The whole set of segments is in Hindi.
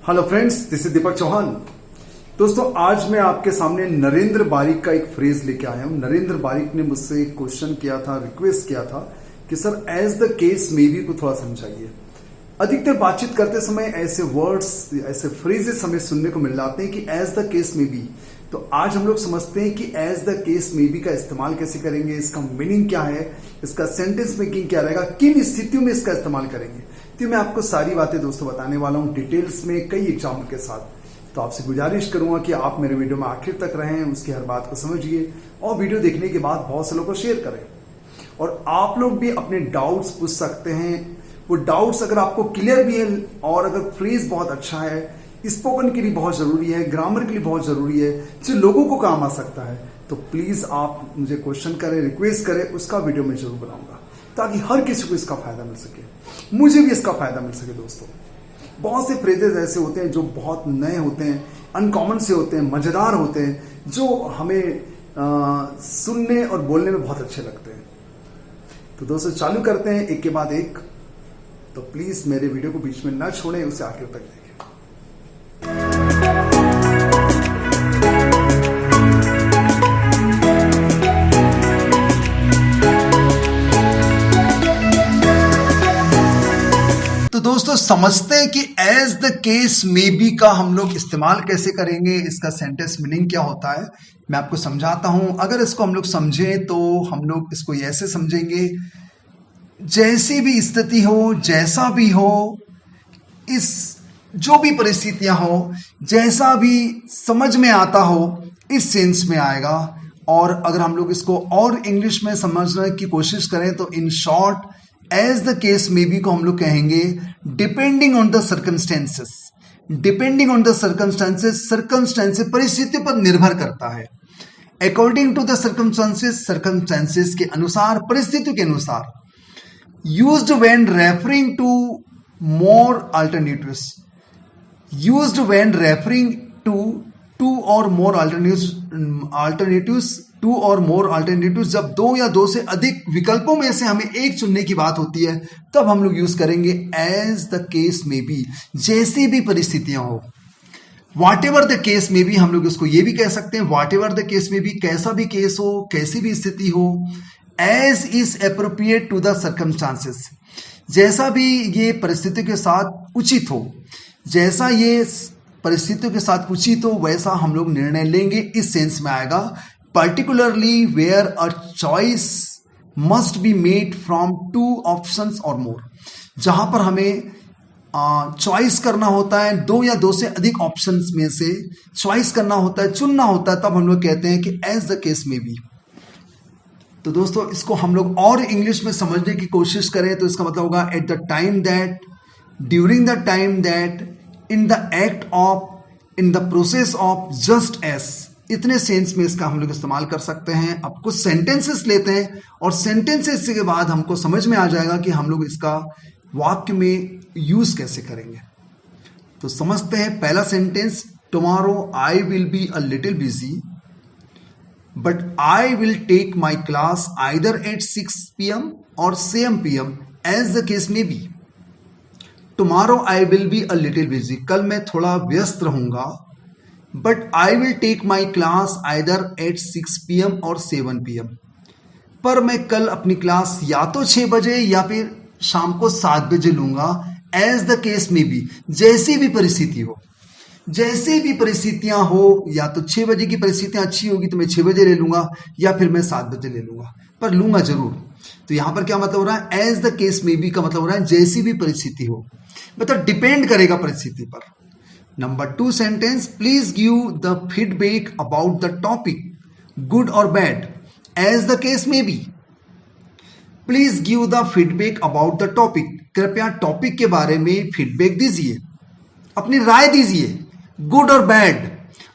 हेलो फ्रेंड्स, दिस इज दीपक चौहान। दोस्तों, आज मैं आपके सामने नरेंद्र बारिक का एक फ्रेज लेके आया हूं। नरेंद्र बारिक ने मुझसे एक क्वेश्चन किया था, रिक्वेस्ट किया था कि sir as the case may be को थोड़ा समझाइए। अधिकतर बातचीत करते समय ऐसे वर्ड्स, ऐसे फ्रेजेस हमें सुनने को मिल जाते हैं कि as the case may be. तो आज हम लोग समझते हैं कि as the case may be का इस्तेमाल कैसे करेंगे, इसका मीनिंग क्या है, इसका सेंटेंस मेकिंग क्या रहेगा, किन स्थितियों में इसका इस्तेमाल करेंगे। तो मैं आपको सारी बातें दोस्तों बताने वाला हूं डिटेल्स में, कई एग्जाम्पल के साथ। तो आपसे गुजारिश करूंगा कि आप मेरे वीडियो में आखिर तक रहें, उसकी हर बात को समझिए और वीडियो देखने के बाद बहुत से लोगों को शेयर करें। और आप लोग भी अपने डाउट्स पूछ सकते हैं। वो डाउट्स अगर आपको क्लियर भी है और अगर फ्रेज बहुत अच्छा है, स्पोकन के लिए बहुत जरूरी है, ग्रामर के लिए बहुत जरूरी है, जो लोगों को काम आ सकता है, तो प्लीज आप मुझे क्वेश्चन करें, रिक्वेस्ट करें, उसका वीडियो मैं जरूर बनाऊंगा ताकि हर किसी को इसका फायदा मिल सके, मुझे भी इसका फायदा मिल सके। दोस्तों, बहुत से फ्रेजेस ऐसे होते हैं जो बहुत नए होते हैं, अनकॉमन से होते हैं, मजेदार होते हैं, जो हमें सुनने और बोलने में बहुत अच्छे लगते हैं। तो दोस्तों, चालू करते हैं एक के बाद एक। तो प्लीज मेरे वीडियो को बीच में ना छोड़ें, उसे आखिर तक देखें। तो दोस्तों, समझते हैं कि as the case may be का हम लोग इस्तेमाल कैसे करेंगे, इसका सेंटेंस मीनिंग क्या होता है। मैं आपको समझाता हूं। अगर इसको हम लोग समझें तो हम लोग इसको ऐसे समझेंगे, जैसी भी स्थिति हो, जैसा भी हो, इस जो भी परिस्थितियां हो, जैसा भी समझ में आता हो, इस सेंस में आएगा। और अगर हम लोग इसको और इंग्लिश में समझने की कोशिश करें तो in short as the case may be को हम लोग कहेंगे depending on the circumstances. Depending on the circumstances, circumstances परिस्थितियों पर निर्भर करता है। According to the circumstances, circumstances के अनुसार, परिस्थितियों के अनुसार। Used when referring to more alternatives. Used when referring to two और मोर अल्टरनेटिव्स, टू और मोर अल्टरनेटिव्स, जब दो या दो से अधिक विकल्पों में से हमें एक चुनने की बात होती है, तब हम लोग यूज करेंगे as the case may be, जैसी भी परिस्थितियां हो। What ever the case may भी हम लोग इसको ये भी कह सकते हैं, what ever the case may भी, कैसा भी केस हो, कैसी भी स्थिति हो, as is appropriate to the circumstances, जैसा भी ये परिस्थितियों के साथ उचित हो, जैसा ये परिस्थितियों के साथ उचित हो, वैसा हम लोग निर्णय लेंगे, इस सेंस में आएगा। Particularly where a choice must be made from two options और मोर, जहां पर हमें चॉइस करना होता है, दो या दो से अधिक ऑप्शंस में से चॉइस करना होता है, चुनना होता है, तब हम लोग कहते हैं कि as the case may B. तो दोस्तों, इसको हम लोग और इंग्लिश में समझने की कोशिश करें तो इसका मतलब होगा at the time that, during the time that, in the act of, in the process of, just S. इतने सेंस में इसका हम लोग इस्तेमाल कर सकते हैं। अब कुछ सेंटेंसेस लेते हैं और सेंटेंसेस के बाद हमको समझ में आ जाएगा कि हम लोग इसका वाक्य में यूज कैसे करेंगे। तो समझते हैं। पहला sentence, tomorrow I will be a little busy but I will take my class either at 6 PM और 7 PM as the case may be. Tomorrow I will be a little busy, कल मैं थोड़ा व्यस्त रहूंगा, but I will take my class either at 6 PM और 7 PM, पर मैं कल अपनी क्लास या तो 6 बजे या फिर शाम को 7 बजे लूंगा। As the case may B, जैसी भी परिस्थिति हो, जैसी भी परिस्थितियां हो, या तो 6 बजे की परिस्थितियां अच्छी होगी तो मैं 6 बजे ले लूंगा या फिर मैं 7 बजे ले लूंगा, पर लूंगा जरूर। तो यहां पर क्या मतलब हो रहा है, as the case may B का मतलब हो रहा है जैसी भी परिस्थिति हो, मतलब डिपेंड करेगा परिस्थिति पर। Number 2 sentence, please give the feedback about the topic, good और bad, as the case may be. Please give the feedback about the topic, कृपया टॉपिक के बारे में फीडबैक दीजिए, अपनी राय दीजिए। गुड और बैड,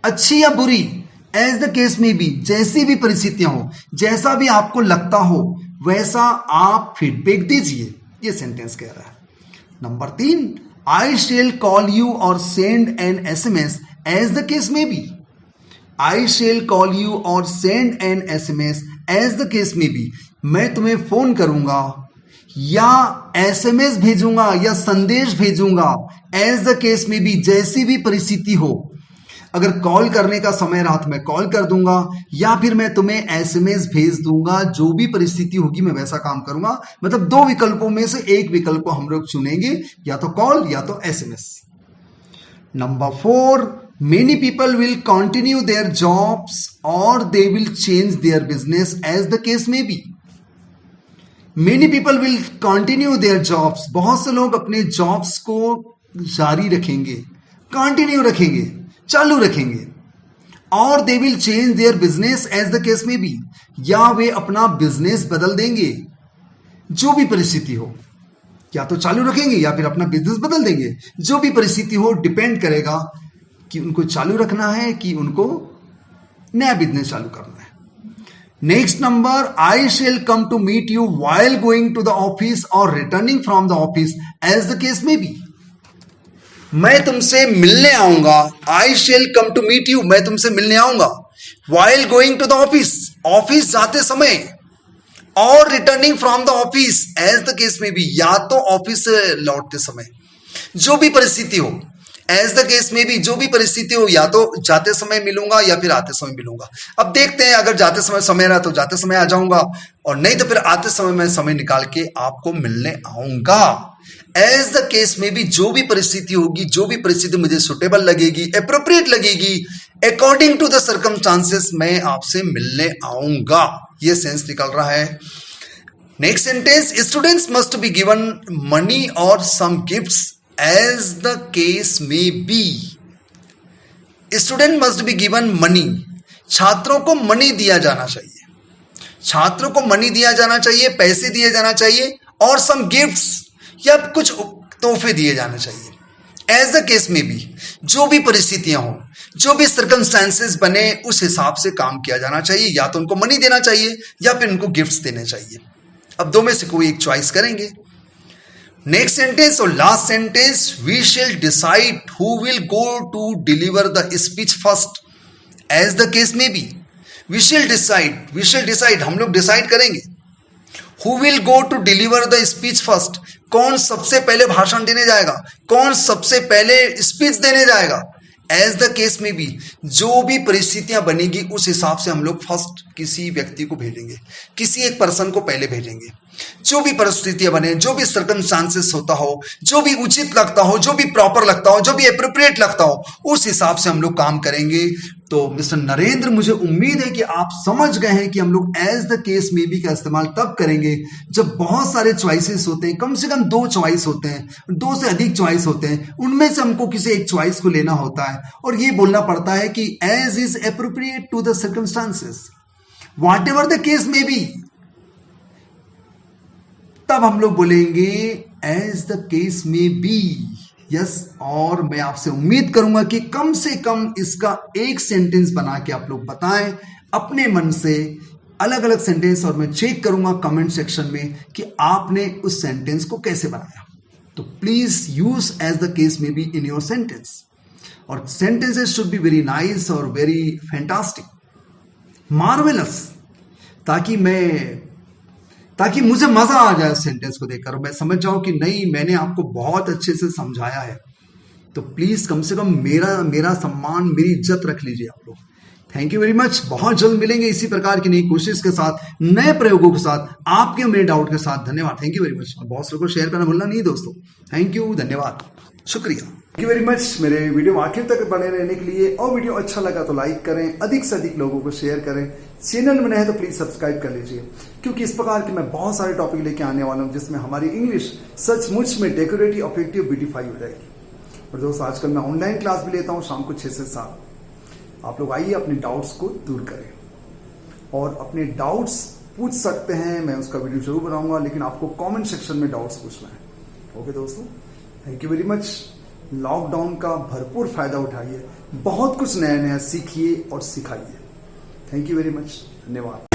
अच्छी या बुरी, as the case may B, जैसी भी परिस्थितियां हो, जैसा भी आपको लगता हो वैसा आप फीडबैक दीजिए, ये सेंटेंस कह रहा है। Number 3, I shall call you or send an SMS as the case may be. I shall call you or send an SMS as the case may be, मैं तुम्हें फोन करूंगा या एसएमएस भेजूंगा या संदेश भेजूंगा, एज द केस में भी, जैसी भी परिस्थिति हो। अगर कॉल करने का समय रहा तो मैं कॉल कर दूंगा, या फिर मैं तुम्हें एसएमएस भेज दूंगा। जो भी परिस्थिति होगी मैं वैसा काम करूंगा। मतलब दो विकल्पों में से एक विकल्प को हम लोग चुनेंगे, या तो कॉल या तो SMS. Number 4, many people will continue their jobs or they will change their business, as the case may be. Many people will continue their jobs, बहुत से लोग अपने जॉब्स को जारी रखेंगे, कंटिन्यू रखेंगे, चालू रखेंगे। और they will change their business, as the case may be, या वे अपना बिजनेस बदल देंगे। जो भी परिस्थिति हो, या तो चालू रखेंगे या फिर अपना बिजनेस बदल देंगे। जो भी परिस्थिति हो, डिपेंड करेगा कि उनको चालू रखना है कि उनको नया बिजनेस चालू करना है। Next number, I shall come to meet you while going to the office or returning from the office, as the case may be. मैं तुमसे मिलने आऊंगा, I shall come to meet you, मैं तुमसे मिलने आऊंगा, while going to the office, office जाते समय, or returning from the office, as the case may be, या तो ऑफिस से लौटते समय। जो भी परिस्थिति हो, एज द केस में भी, जो भी परिस्थिति हो, या तो जाते समय मिलूंगा या फिर आते समय मिलूंगा। अब देखते हैं, अगर जाते समय रहा तो जाते समय आ जाऊंगा, और नहीं तो फिर आते समय मैं समय निकाल के आपको मिलने आऊंगा। एज द केस में भी, जो भी परिस्थिति होगी, जो भी परिस्थिति मुझे सुटेबल लगेगी, एप्रोप्रिएट लगेगी, अकॉर्डिंग टू द सर्कमस्टांसेस, मैं आपसे मिलने आऊंगा। ये सेंस निकल रहा है। Next sentence, students must be given money और some gifts, as the case may be. Student must be given money, छात्रों को मनी दिया जाना चाहिए, छात्रों को मनी दिया जाना चाहिए, पैसे दिए जाना चाहिए, और सम गिफ्ट्स, या कुछ तोहफे दिए जाने चाहिए। एज द केस में भी, जो भी परिस्थितियां हो, जो भी सर्कमस्टांसेस बने, उस हिसाब से काम किया जाना चाहिए। या तो उनको मनी देना चाहिए या फिर उनको गिफ्ट्स देने चाहिए। अब दो में से कोई एक चॉइस करेंगे। नेक्स्ट सेंटेंस और last sentence, we shall decide who will go to deliver the speech first, as the case may be. We shall decide, हम लोग डिसाइड करेंगे। Who will go to deliver the speech first, कौन सबसे पहले भाषण देने जाएगा, कौन सबसे पहले स्पीच देने जाएगा। एज द केस में भी, जो भी परिस्थितियां बनेगी उस हिसाब से हम लोग फर्स्ट किसी व्यक्ति को भेजेंगे, किसी एक पर्सन को पहले भेजेंगे। जो भी परिस्थितियां बने, जो भी सर्कमस्टांसेस होता हो, जो भी उचित लगता हो, जो भी प्रॉपर लगता हो, जो भी एप्रोप्रिएट लगता हो, उस हिसाब से हम लोग काम करेंगे। तो मिस्टर नरेंद्र, मुझे उम्मीद है कि आप समझ गए हैं कि हम लोग as the case may B का इस्तेमाल तब करेंगे जब बहुत सारे चॉइसेस होते हैं, कम से कम 2 चॉइस होते हैं, 2 से अधिक चॉइस होते हैं, उनमें से हमको किसी एक चॉइस को लेना होता है और ये बोलना पड़ता है कि as is appropriate to the circumstances, whatever the case may be. तब हम लोग बोलेंगे as the case may be. Yes, और मैं आपसे उम्मीद करूंगा कि कम से कम इसका एक सेंटेंस बना के आप लोग बताएं अपने मन से, अलग अलग सेंटेंस, और मैं चेक करूंगा कमेंट सेक्शन में कि आपने उस सेंटेंस को कैसे बनाया। तो please use as the case may be in your sentence, और sentences should be very nice और वेरी फैंटास्टिक, मार्वेलस, ताकि मुझे मजा आ जाए सेंटेंस को देखकर, मैं समझ जाऊं कि नहीं, मैंने आपको बहुत अच्छे से समझाया है। तो प्लीज कम से कम मेरा सम्मान, मेरी इज्जत रख लीजिए आप लोग। Thank you very much. बहुत जल्द मिलेंगे इसी प्रकार की नई कोशिश के साथ, नए प्रयोगों के साथ, आपके मेरे डाउट के साथ। धन्यवाद, थैंक यू वेरी मच। और बहुत लोगों को शेयर करना भूलना नहीं दोस्तों। थैंक यू, धन्यवाद, शुक्रिया। थैंक यू वेरी मच मेरे वीडियो आखिर तक बने रहने के लिए। और वीडियो अच्छा लगा तो लाइक करें, अधिक से अधिक लोगों को शेयर करें। चैनल में नए हैं तो प्लीज सब्सक्राइब कर लीजिए, क्योंकि इस प्रकार के मैं बहुत सारे टॉपिक लेके आने वाला हूं जिसमें हमारी इंग्लिश सचमुच में डेकोरेटिव, अफेक्टिव, ब्यूटीफाई हो जाएगी। और दोस्तों, आजकल मैं ऑनलाइन क्लास भी लेता हूं शाम को 6 से 7। आप लोग आइए, अपने डाउट्स को दूर करें और अपने डाउट्स पूछ सकते हैं। मैं उसका वीडियो जरूर बनाऊंगा, लेकिन आपको कमेंट सेक्शन में डाउट्स पूछना है। ओके दोस्तों, thank you very much. Lockdown का भरपूर फायदा उठाइए, बहुत कुछ नया नया सीखिए और सिखाइए। थैंक यू वेरी मच, धन्यवाद।